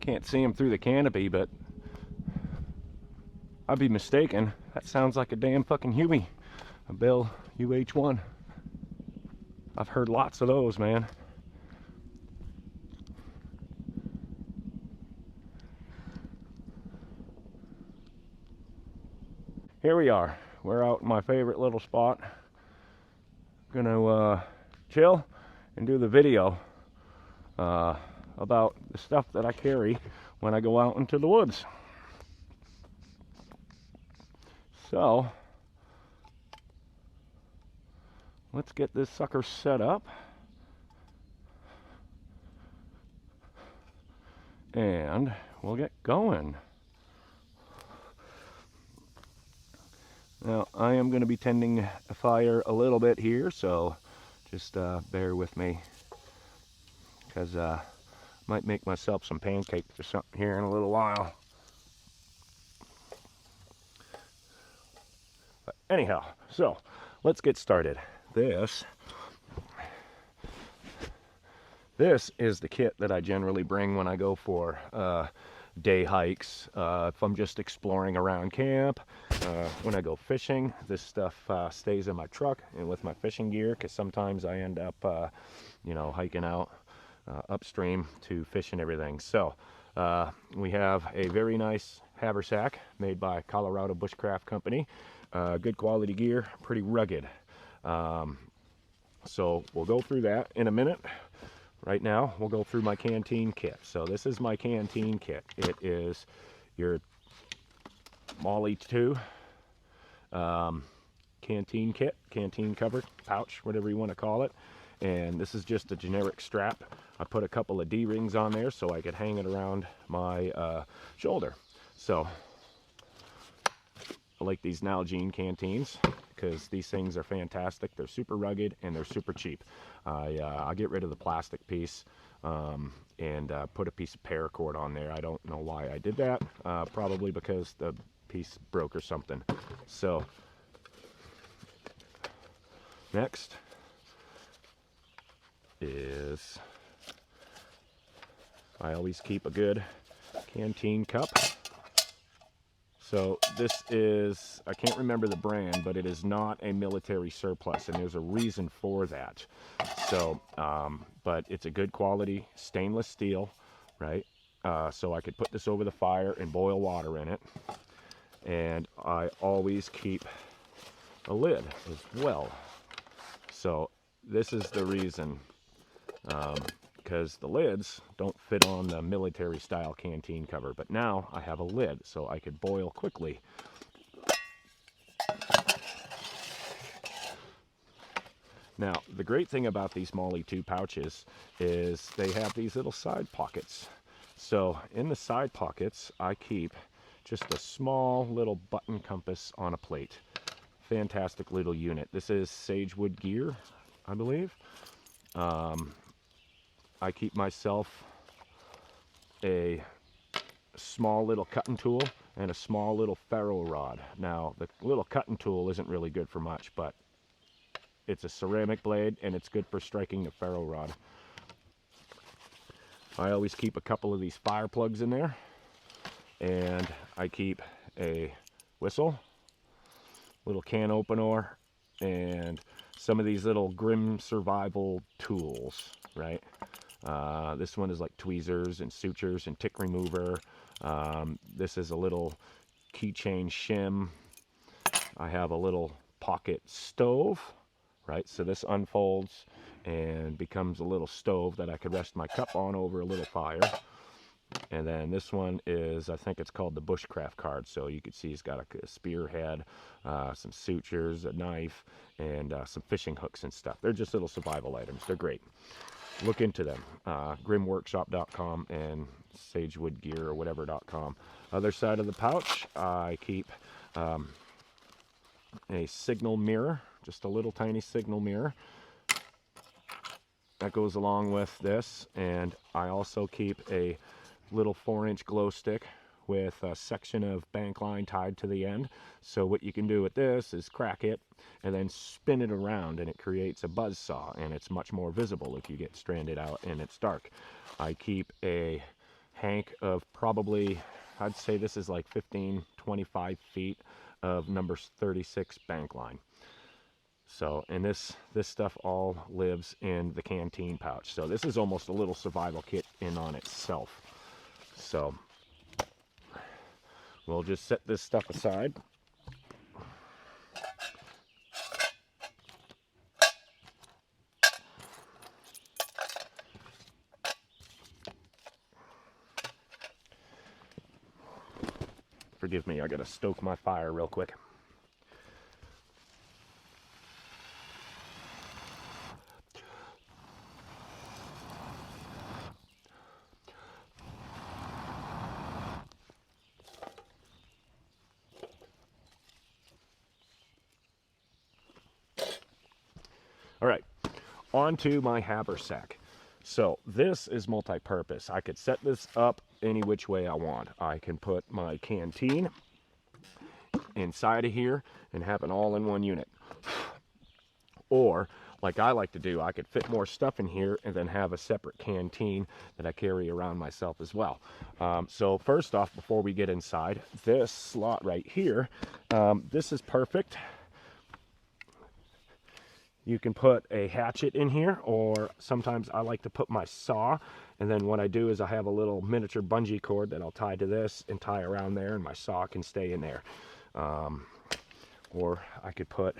Can't see him through the canopy, but I'd be mistaken. That sounds like a damn fucking Huey, a Bell UH-1. I've heard lots of those, man. Here we are. We're out in my favorite little spot. Gonna chill and do the video about the stuff that I carry when I go out into the woods. So let's get this sucker set up and we'll get going. Now I am going to be tending a fire a little bit here, so just bear with me, because I might make myself some pancakes or something here in a little while. But anyhow, so let's get started. This is the kit that I generally bring when I go for day hikes. If I'm just exploring around camp, when I go fishing, this stuff stays in my truck and with my fishing gear, because sometimes I end up you know, hiking out upstream to fish and everything. So we have a very nice haversack made by Colorado Bushcraft Company. Good quality gear, pretty rugged. So we'll go through that in a minute. Right now, we'll go through my canteen kit. So this is my canteen kit. It is your Molly 2 canteen kit, canteen cover, pouch, whatever you want to call it. And this is just a generic strap. I put a couple of D-rings on there so I could hang it around my shoulder. So I like these Nalgene canteens because these things are fantastic. They're super rugged and they're super cheap. I get rid of the plastic piece and put a piece of paracord on there. I don't know why I did that. Probably because the piece broke or something. So next is, I always keep a good canteen cup. So this is, I can't remember the brand, but it is not a military surplus, and there's a reason for that. So, but it's a good quality stainless steel, right? So I could put this over the fire and boil water in it. And I always keep a lid as well. So this is the reason, because the lids don't fit on the military style canteen cover, but now I have a lid so I could boil quickly. Now the great thing about these Molly 2 pouches is they have these little side pockets. So in the side pockets I keep just a small little button compass on a plate. Fantastic little unit. This is Sagewood gear, I believe. I keep myself a small little cutting tool and a small little ferro rod. Now, the little cutting tool isn't really good for much, but it's a ceramic blade and it's good for striking the ferro rod. I always keep a couple of these fire plugs in there, and I keep a whistle, little can opener, and some of these little Grim survival tools, right? This one is like tweezers and sutures and tick remover. This is a little keychain shim. I have a little pocket stove, right? So this unfolds and becomes a little stove that I could rest my cup on over a little fire. And then this one is, I think it's called the Bushcraft card. So you can see it's got a spearhead, some sutures, a knife, and some fishing hooks and stuff. They're just little survival items. They're great. Look into them. grimworkshop.com and sagewoodgear or whatever.com. Other side of the pouch, I keep a signal mirror, just a little tiny signal mirror. That goes along with this. And I also keep a little 4-inch glow stick with a section of bank line tied to the end. So what you can do with this is crack it and then spin it around, and it creates a buzz saw, and it's much more visible if you get stranded out and it's dark. I keep a hank of probably, I'd say this is like 15, 25 feet of number 36 bank line. So, and this stuff all lives in the canteen pouch. So this is almost a little survival kit in on itself. So we'll just set this stuff aside. Forgive me, I gotta stoke my fire real quick. All right, on to my haversack. So this is multi-purpose. I could set this up any which way I want. I can put my canteen inside of here and have an all-in-one unit. Or, like I like to do, I could fit more stuff in here and then have a separate canteen that I carry around myself as well. So first off, before we get inside, this slot right here, this is perfect. You can put a hatchet in here, or sometimes I like to put my saw, and then what I do is I have a little miniature bungee cord that I'll tie to this and tie around there, and my saw can stay in there. Or I could put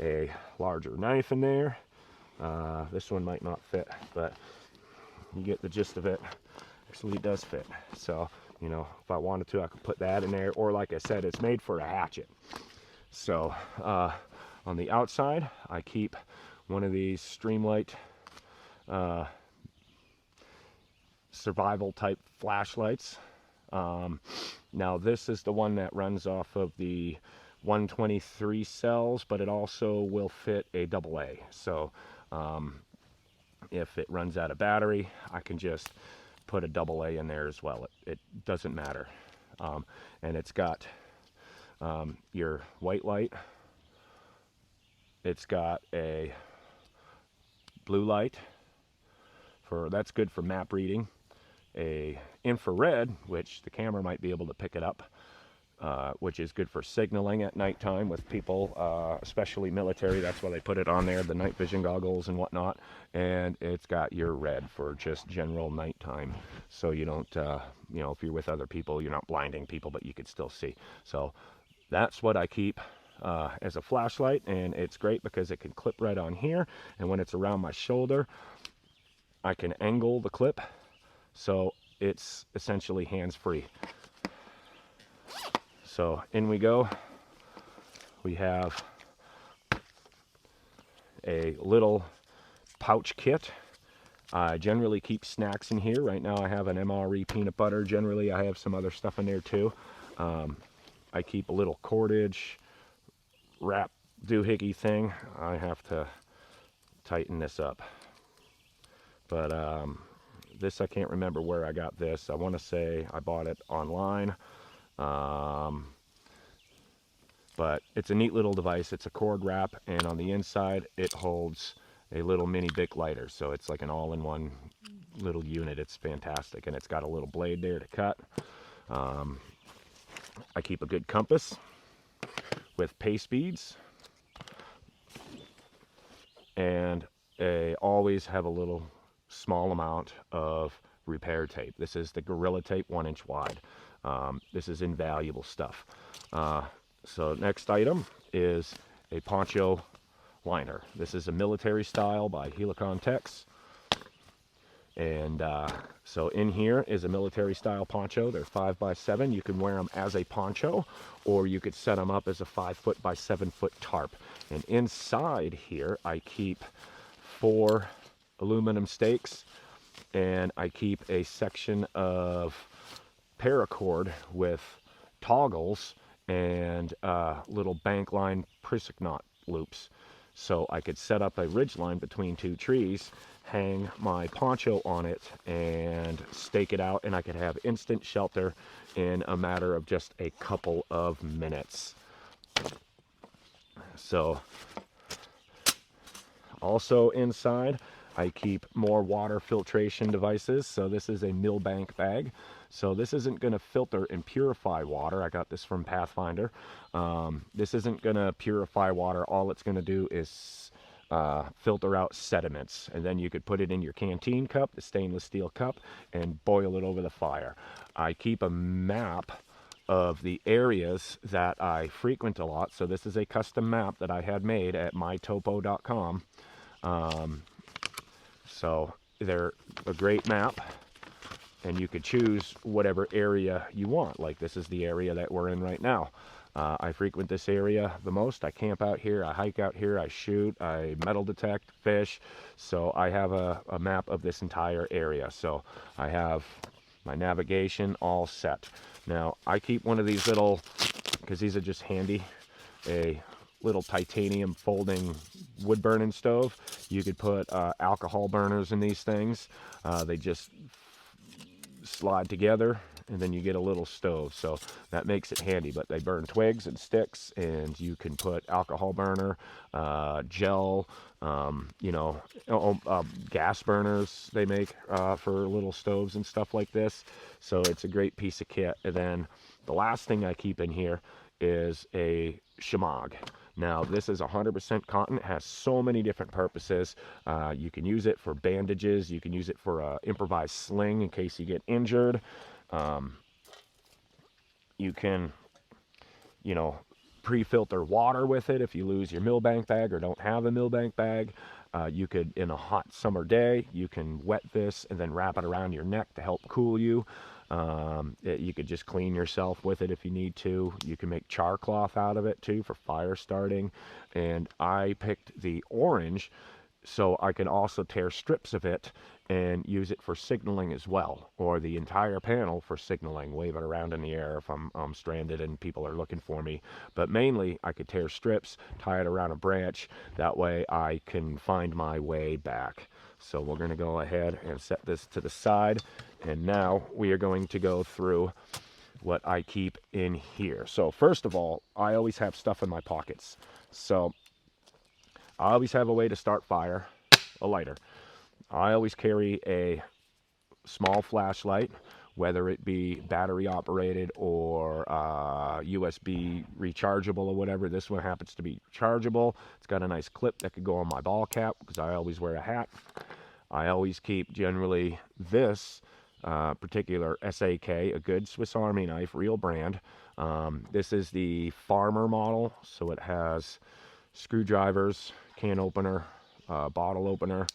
a larger knife in there. This one might not fit, but you get the gist of it. Actually, it does fit. So, you know, if I wanted to, I could put that in there, or like I said, it's made for a hatchet. So, on the outside, I keep one of these Streamlight survival type flashlights. Now this is the one that runs off of the 123 cells, but it also will fit a AA. So if it runs out of battery, I can just put a AA in there as well. It doesn't matter. And it's got your white light. It's got a blue light, that's good for map reading, a infrared, which the camera might be able to pick it up, which is good for signaling at nighttime with people, especially military. That's why they put it on there, the night vision goggles and whatnot. And it's got your red for just general nighttime, so you don't, you know, if you're with other people, you're not blinding people, but you could still see. So that's what I keep as a flashlight, and it's great because it can clip right on here, and when it's around my shoulder, I can angle the clip, so it's essentially hands-free. So in we go. We have a little pouch kit. I generally keep snacks in here. Right now I have an MRE peanut butter. Generally I have some other stuff in there too. I keep a little cordage wrap doohickey thing. I have to tighten this up, but this, I can't remember where I got this. I want to say I bought it online, but it's a neat little device. It's a cord wrap, and on the inside it holds a little mini Bic lighter, so it's like an all-in-one little unit. It's fantastic, and it's got a little blade there to cut. I keep a good compass with paste beads, and I always have a little small amount of repair tape. This is the Gorilla Tape 1-inch wide. This is invaluable stuff. So next item is a poncho liner. This is a military style by Helicon Tex. And so in here is a military style poncho. They're 5x7. You can wear them as a poncho, or you could set them up as a 5-foot by 7-foot tarp. And inside here, I keep 4 aluminum stakes, and I keep a section of paracord with toggles and little bank line pristic knot loops. So I could set up a ridge line between 2 trees, hang my poncho on it, and stake it out, and I could have instant shelter in a matter of just a couple of minutes. So also inside, I keep more water filtration devices. So this is a Millbank bag. So this isn't going to filter and purify water. I got this from Pathfinder. This isn't going to purify water. All it's going to do is filter out sediments, and then you could put it in your canteen cup, the stainless steel cup, and boil it over the fire. I keep a map of the areas that I frequent a lot. So this is a custom map that I had made at mytopo.com. So they're a great map, and you could choose whatever area you want. Like this is the area that we're in right now. I frequent this area the most. I camp out here, I hike out here, I shoot, I metal detect, fish. So I have a map of this entire area. So I have my navigation all set. Now I keep one of these little, because these are just handy, a little titanium folding wood burning stove. You could put alcohol burners in these things. They just slide together, and then you get a little stove, so that makes it handy. But they burn twigs and sticks, and you can put alcohol burner, gel, gas burners they make for little stoves and stuff like this. So it's a great piece of kit. And then the last thing I keep in here is a shemagh. Now this is 100% cotton. It has so many different purposes. You can use it for bandages. You can use it for an improvised sling in case you get injured. You can, pre-filter water with it if you lose your Millbank bag or don't have a Millbank bag. You could, in a hot summer day, you can wet this and then wrap it around your neck to help cool you. You could just clean yourself with it if you need to. You can make char cloth out of it too for fire starting. And I picked the orange so I can also tear strips of it and use it for signaling as well, or the entire panel for signaling, wave it around in the air if I'm stranded and people are looking for me. But mainly I could tear strips, tie it around a branch, that way I can find my way back. So we're going to go ahead and set this to the side, and now we are going to go through what I keep in here. So first of all, I always have stuff in my pockets. So I always have a way to start fire, a lighter. I always carry a small flashlight, whether it be battery operated or USB rechargeable or whatever. This one happens to be chargeable. It's got a nice clip that could go on my ball cap because I always wear a hat. I always keep generally this particular SAK, a good Swiss Army knife, real brand. This is the farmer model, so it has screwdrivers, can opener, bottle opener.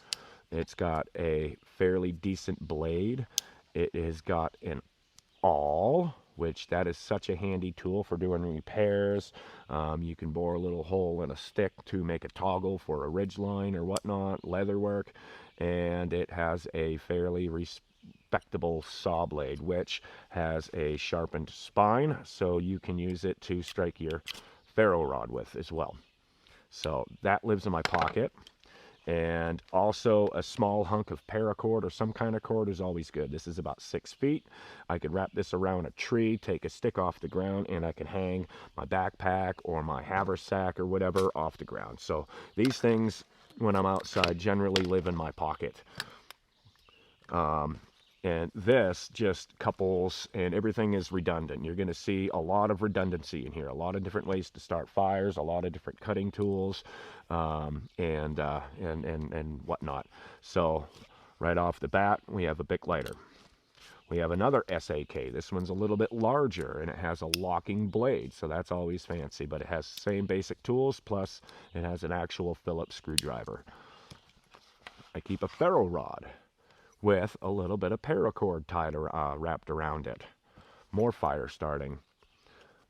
It's got a fairly decent blade. It has got an awl, which that is such a handy tool for doing repairs. You can bore a little hole in a stick to make a toggle for a ridge line or whatnot, leather work. And it has a fairly respectable saw blade, which has a sharpened spine, so you can use it to strike your ferro rod with as well. So that lives in my pocket. And also a small hunk of paracord or some kind of cord is always good. This is about 6 feet. I could wrap this around a tree, take a stick off the ground, and I can hang my backpack or my haversack or whatever off the ground. So these things, when I'm outside, generally live in my pocket. And this just couples, and everything is redundant. You're going to see a lot of redundancy in here, a lot of different ways to start fires, a lot of different cutting tools, and whatnot. So right off the bat, we have a Bic lighter. We have another SAK. This one's a little bit larger, and it has a locking blade, so that's always fancy. But it has the same basic tools, plus it has an actual Phillips screwdriver. I keep a ferro rod with a little bit of paracord tied or wrapped around it. More fire starting.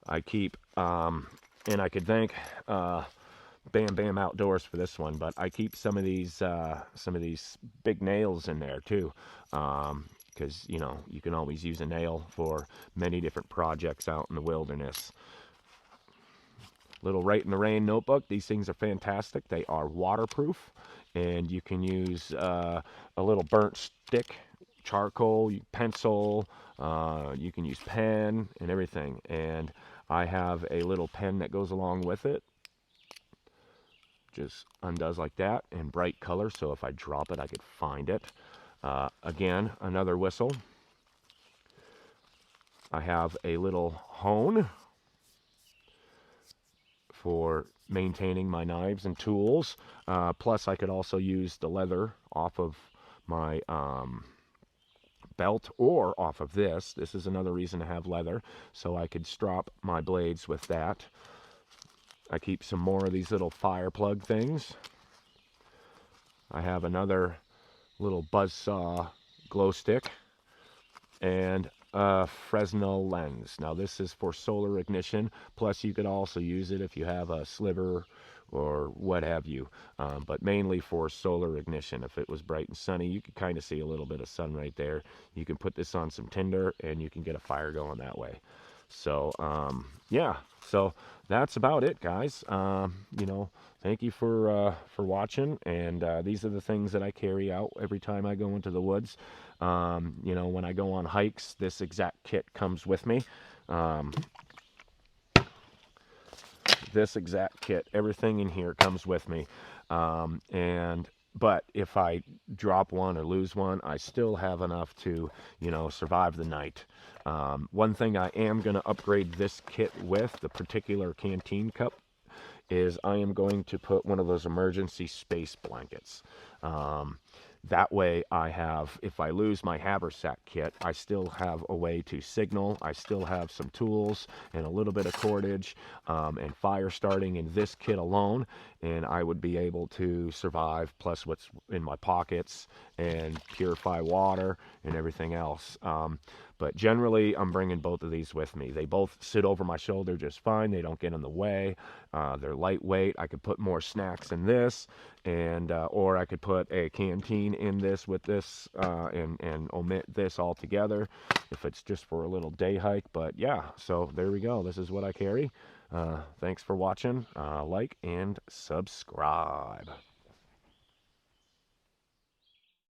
I keep, and I could thank Bam Bam Outdoors for this one, but I keep some of these big nails in there too, because you can always use a nail for many different projects out in the wilderness. Little Right in the Rain notebook. These things are fantastic. They are waterproof, and you can use a little burnt stick, charcoal, pencil, you can use pen and everything. And I have a little pen that goes along with it. just undoes like that, and bright color, so if I drop it I could find it. Again, another whistle. I have a little hone for maintaining my knives and tools. Plus I could also use the leather off of my belt or off of this. This is another reason to have leather, so I could strap my blades with that. I keep some more of these little fire plug things. I have another little buzzsaw glow stick and a Fresnel lens. Now this is for solar ignition, plus you could also use it if you have a sliver or what have you, but mainly for solar ignition. If it was bright and sunny, you could kind of see a little bit of sun right there. You can put this on some tinder and you can get a fire going that way. So yeah, so that's about it, guys. You know, thank you for watching, and these are the things that I carry out every time I go into the woods. You know, when I go on hikes, this exact kit comes with me. This exact kit, everything in here comes with me. But if I drop one or lose one, I still have enough to, you know, survive the night. One thing I am going to upgrade this kit with, the particular canteen cup, is I am going to put one of those emergency space blankets. That way I have, if I lose my Haversack kit, I still have a way to signal. I still have some tools and a little bit of cordage and fire starting in this kit alone, and I would be able to survive, plus what's in my pockets, and purify water and everything else. But generally, I'm bringing both of these with me. They both sit over my shoulder just fine. They don't get in the way. They're lightweight. I could put more snacks in this, and or I could put a canteen in this with this and omit this altogether if it's just for a little day hike. But yeah, so there we go. This is what I carry. Thanks for watching. Like and subscribe.